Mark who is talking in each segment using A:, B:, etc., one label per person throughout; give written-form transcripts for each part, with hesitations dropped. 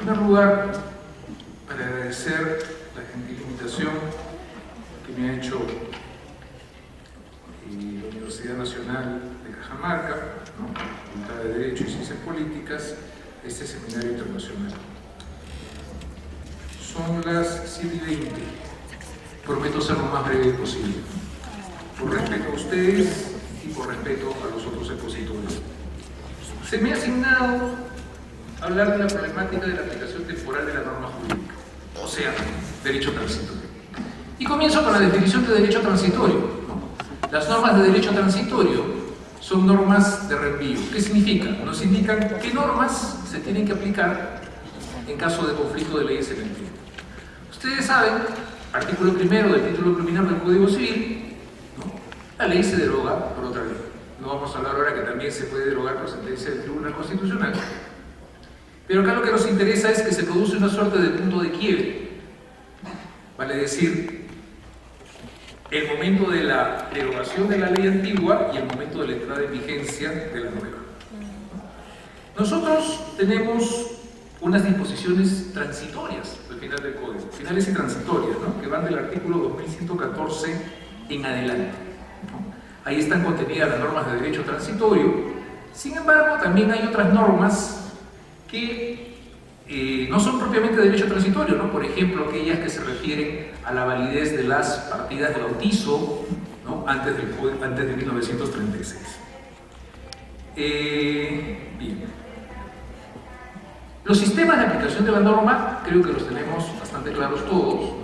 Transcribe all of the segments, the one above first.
A: primer lugar, para agradecer la gentil invitación que me ha hecho la Universidad Nacional de Cajamarca, Facultad de Derecho y Ciencias Políticas, este seminario internacional. Son las 7:20. Prometo ser lo más breve posible, por respeto a ustedes y por respeto a los otros expositores. Se me ha asignado hablar de la problemática de la aplicación temporal de la norma jurídica, o sea, derecho transitorio. Y comienzo con la definición de derecho transitorio. Las normas de derecho transitorio son normas de reenvío. ¿Qué significa? Nos indican qué normas se tienen que aplicar en caso de conflicto de leyes en el tiempo. Ustedes saben, artículo primero del título preliminar del Código Civil, la ley se deroga por otra ley. No vamos a hablar ahora que también se puede derogar por sentencia del Tribunal Constitucional. Pero acá lo que nos interesa es que se produce una suerte de punto de quiebre. Vale decir, el momento de la derogación de la ley antigua y el momento de la entrada en vigencia de la nueva. Nosotros tenemos unas disposiciones transitorias al final del Código, finales y transitorias, que van del artículo 2114 en adelante. Ahí están contenidas las normas de derecho transitorio. Sin embargo, también hay otras normas que no son propiamente de derecho transitorio, Por ejemplo, aquellas que se refieren a la validez de las partidas de bautizo, antes de 1936. Bien. Los sistemas de aplicación de la norma creo que los tenemos bastante claros todos,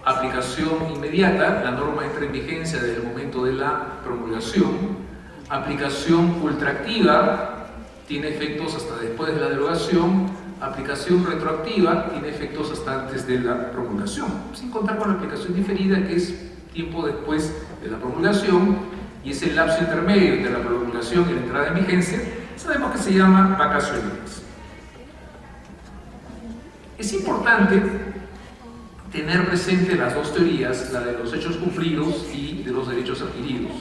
A: Aplicación inmediata, la norma entra en vigencia desde el momento de la promulgación. Aplicación ultraactiva, tiene efectos hasta después de la derogación. Aplicación retroactiva, tiene efectos hasta antes de la promulgación, sin contar con la aplicación diferida, que es tiempo después de la promulgación, y ese lapso intermedio entre la promulgación y la entrada en vigencia, sabemos que se llama vacacio legis. Es importante tener presente las dos teorías, la de los hechos cumplidos y de los derechos adquiridos.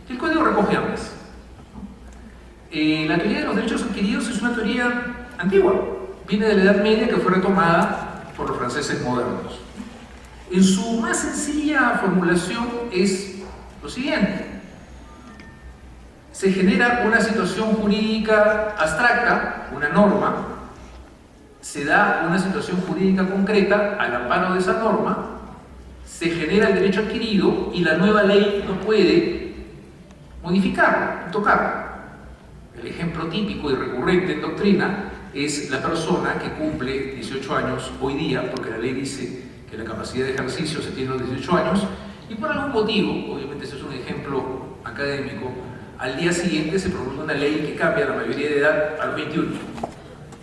A: El Código recoge ambas. La teoría de los derechos adquiridos es una teoría antigua, viene de la Edad Media, que fue retomada por los franceses modernos. En su más sencilla formulación es lo siguiente: se genera una situación jurídica abstracta, una norma, se da una situación jurídica concreta al amparo de esa norma, se genera el derecho adquirido y la nueva ley no puede modificarlo, tocarlo. El ejemplo típico y recurrente en doctrina es la persona que cumple 18 años hoy día, porque la ley dice que la capacidad de ejercicio se tiene a los 18 años, y por algún motivo, obviamente ese es un ejemplo académico, al día siguiente se promulga una ley que cambia la mayoría de edad a los 21.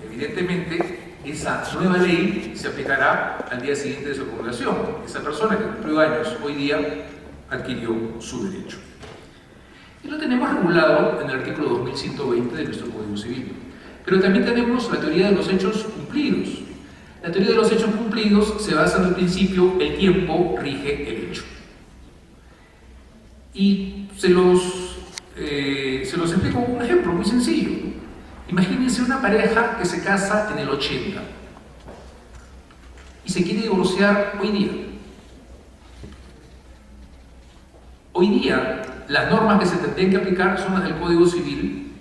A: Evidentemente, esa nueva ley se aplicará al día siguiente de su promulgación. Esa persona que cumplió años hoy día adquirió su derecho. Y lo tenemos regulado en el artículo 2120 de nuestro Código Civil. Pero también tenemos la teoría de los hechos cumplidos. La teoría de los hechos cumplidos se basa en el principio: el tiempo rige el hecho. Y se los explico con un ejemplo muy sencillo. Imagínense una pareja que se casa en el 80 y se quiere divorciar hoy día. Hoy día, las normas que se tendrían que aplicar son las del Código Civil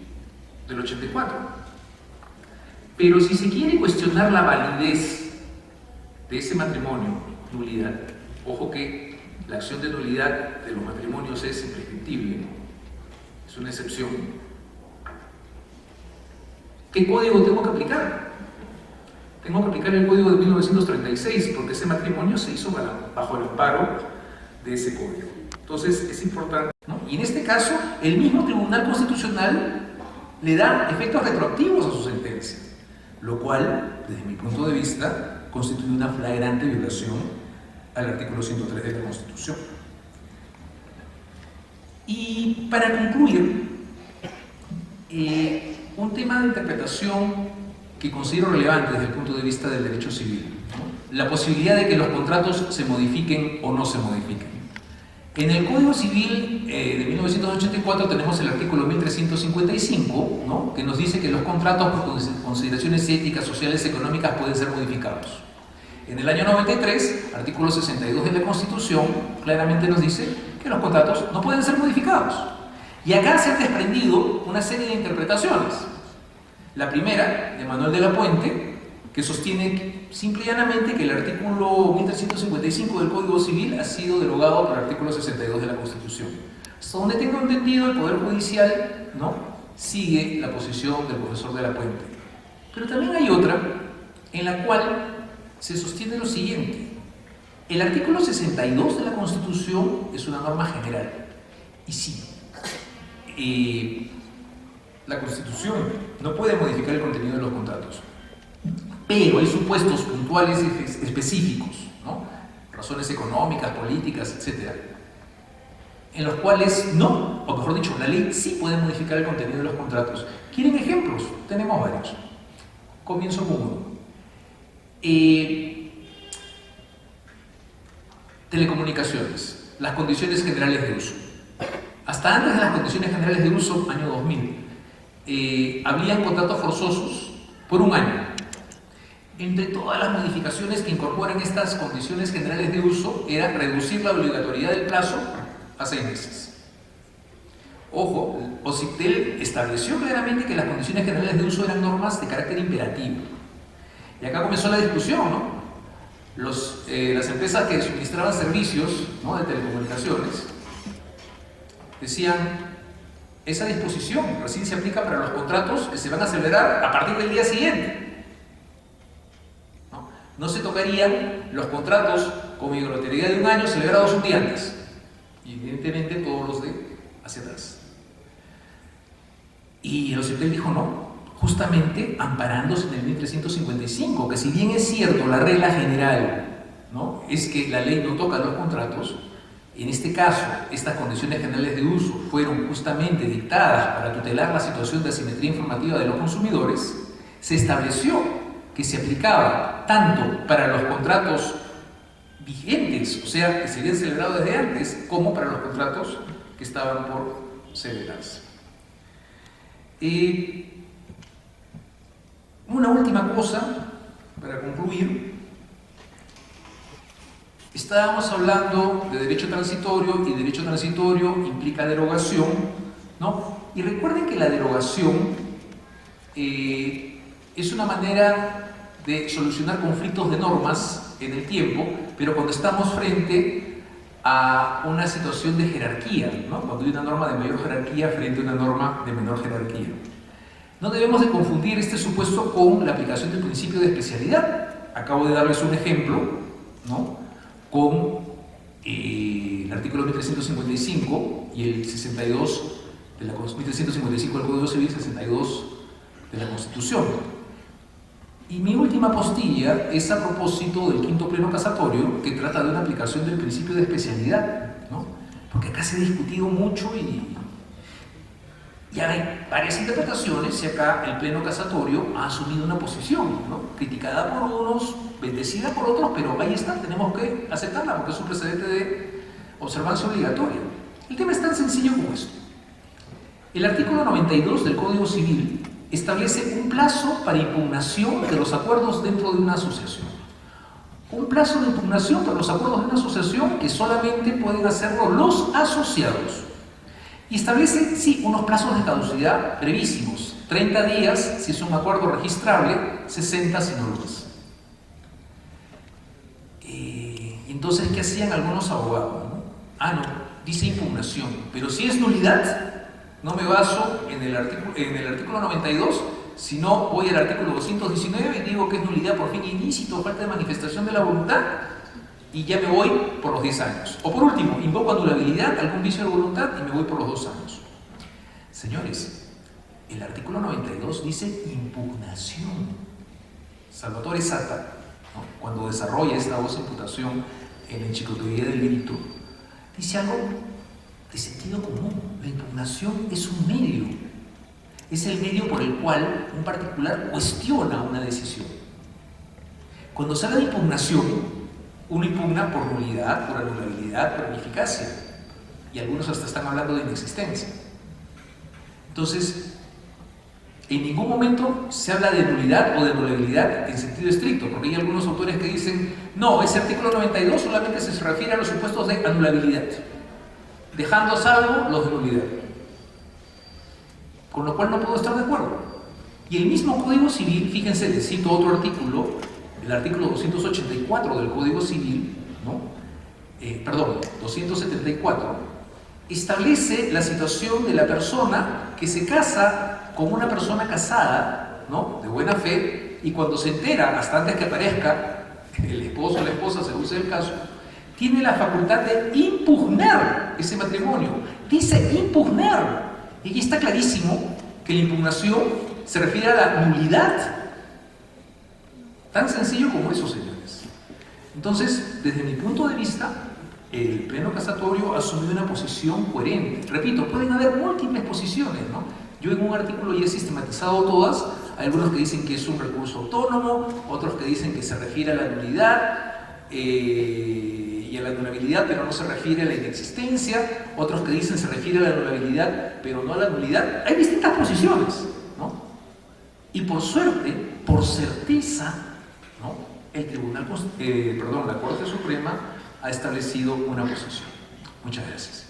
A: del 84. Pero si se quiere cuestionar la validez de ese matrimonio, nulidad, ojo que la acción de nulidad de los matrimonios es imprescriptible, es una excepción. ¿Qué código tengo que aplicar? Tengo que aplicar el código de 1936, porque ese matrimonio se hizo bajo el amparo de ese código. Entonces es importante, Y en este caso, el mismo Tribunal Constitucional le da efectos retroactivos a su sentencia, lo cual, desde mi punto de vista, constituye una flagrante violación al artículo 103 de la Constitución. Y para concluir, un tema de interpretación que considero relevante desde el punto de vista del derecho civil, la posibilidad de que los contratos se modifiquen o no se modifiquen. En el Código Civil de 1984 tenemos el artículo 1355, ¿no?, que nos dice que los contratos por consideraciones éticas, sociales, económicas pueden ser modificados. En el año 93, artículo 62 de la Constitución, claramente nos dice que los contratos no pueden ser modificados. Y acá se han desprendido una serie de interpretaciones. La primera, de Manuel de la Puente, que sostiene simple y llanamente que el artículo 1355 del Código Civil ha sido derogado por el artículo 62 de la Constitución. Hasta donde tengo entendido, el Poder Judicial, ¿no?, sigue la posición del profesor de la Puente. Pero también hay otra en la cual se sostiene lo siguiente: el artículo 62 de la Constitución es una norma general. Y sí, la Constitución no puede modificar el contenido de los contratos, pero hay supuestos puntuales específicos, ¿no?, razones económicas, políticas, etc., en los cuales no, o mejor dicho, la ley sí puede modificar el contenido de los contratos. ¿Quieren ejemplos? Tenemos varios. Comienzo con uno. Telecomunicaciones, las condiciones generales de uso. Hasta antes de las condiciones generales de uso, año 2000, habían contratos forzosos por un año. Entre todas las modificaciones que incorporan estas condiciones generales de uso era reducir la obligatoriedad del plazo a 6 meses. Ojo, OCIPTEL estableció claramente que las condiciones generales de uso eran normas de carácter imperativo. Y acá comenzó la discusión, ¿no? Las empresas que suministraban servicios, ¿no?, de telecomunicaciones decían: esa disposición recién se aplica para los contratos que se van a celebrar a partir del día siguiente. No se tocarían los contratos con obligatoriedad de un año celebrados un día antes, y evidentemente todos los de hacia atrás. Y el OCIPTEL dijo no, justamente amparándose en el 1355, que si bien es cierto la regla general, ¿no?, es que la ley no toca los contratos, en este caso estas condiciones generales de uso fueron justamente dictadas para tutelar la situación de asimetría informativa de los consumidores. Se estableció que se aplicaba tanto para los contratos vigentes, o sea, que se habían celebrado desde antes, como para los contratos que estaban por celebrarse. Una última cosa, para concluir. Estábamos hablando de derecho transitorio, y derecho transitorio implica derogación, ¿no? Y recuerden que la derogación es una manera de solucionar conflictos de normas en el tiempo, pero cuando estamos frente a una situación de jerarquía, ¿no?, cuando hay una norma de mayor jerarquía frente a una norma de menor jerarquía. No debemos de confundir este supuesto con la aplicación del principio de especialidad. Acabo de darles un ejemplo, ¿no?, con el artículo 1355 y el 62 de la 1355 del Código Civil, 62 de la Constitución. Y mi última postilla es a propósito del quinto pleno casatorio, que trata de una aplicación del principio de especialidad, ¿no? Porque acá se ha discutido mucho y hay varias interpretaciones, y acá el pleno casatorio ha asumido una posición, ¿no?, criticada por unos, bendecida por otros, pero ahí está, tenemos que aceptarla porque es un precedente de observancia obligatoria. El tema es tan sencillo como esto. El artículo 92 del Código Civil establece un plazo para impugnación de los acuerdos dentro de una asociación. Un plazo de impugnación para los acuerdos de una asociación que solamente pueden hacerlo los asociados. Y establece, sí, unos plazos de caducidad brevísimos: 30 días si es un acuerdo registrable, 60 si no lo es. Entonces, ¿qué hacían algunos abogados, no? No, dice impugnación, pero si es nulidad, no me baso en el artículo 92, sino voy al artículo 219 y digo que es nulidad por fin ilícito, falta de manifestación de la voluntad, y ya me voy por los 10 años. O por último, invoco anulabilidad, algún vicio de voluntad, y me voy por los 2 años. Señores, el artículo 92 dice impugnación. Salvatore Sata, ¿no?, cuando desarrolla esta voz de imputación en la enciclopedia del delito, dice algo de sentido común. La impugnación es un medio, es el medio por el cual un particular cuestiona una decisión. Cuando se habla de impugnación, uno impugna por nulidad, por anulabilidad, por ineficacia, y algunos hasta están hablando de inexistencia. Entonces, en ningún momento se habla de nulidad o de nulabilidad en sentido estricto, porque hay algunos autores que dicen, no, ese artículo 92 solamente se refiere a los supuestos de anulabilidad, dejando a salvo los de nulidad. Con lo cual no puedo estar de acuerdo. Y el mismo Código Civil, fíjense, les cito otro artículo, el artículo 284 del Código Civil, ¿no? 274, establece la situación de la persona que se casa con una persona casada, ¿no?, de buena fe, y cuando se entera, hasta antes que aparezca el esposo o la esposa, según sea el caso, tiene la facultad de impugnar ese matrimonio. Dice impugnar. Y aquí está clarísimo que la impugnación se refiere a la nulidad. Tan sencillo como eso, señores. Entonces, desde mi punto de vista, el Pleno Casatorio ha asumido una posición coherente. Repito, pueden haber múltiples posiciones, ¿no? Yo en un artículo ya he sistematizado todas. Hay algunos que dicen que es un recurso autónomo, otros que dicen que se refiere a la nulidad y a la anulabilidad, pero no se refiere a la inexistencia, otros que dicen se refiere a la anulabilidad, pero no a la nulidad. Hay distintas posiciones, ¿no? Y por suerte, por certeza, ¿no?, la Corte Suprema ha establecido una posición. Muchas gracias.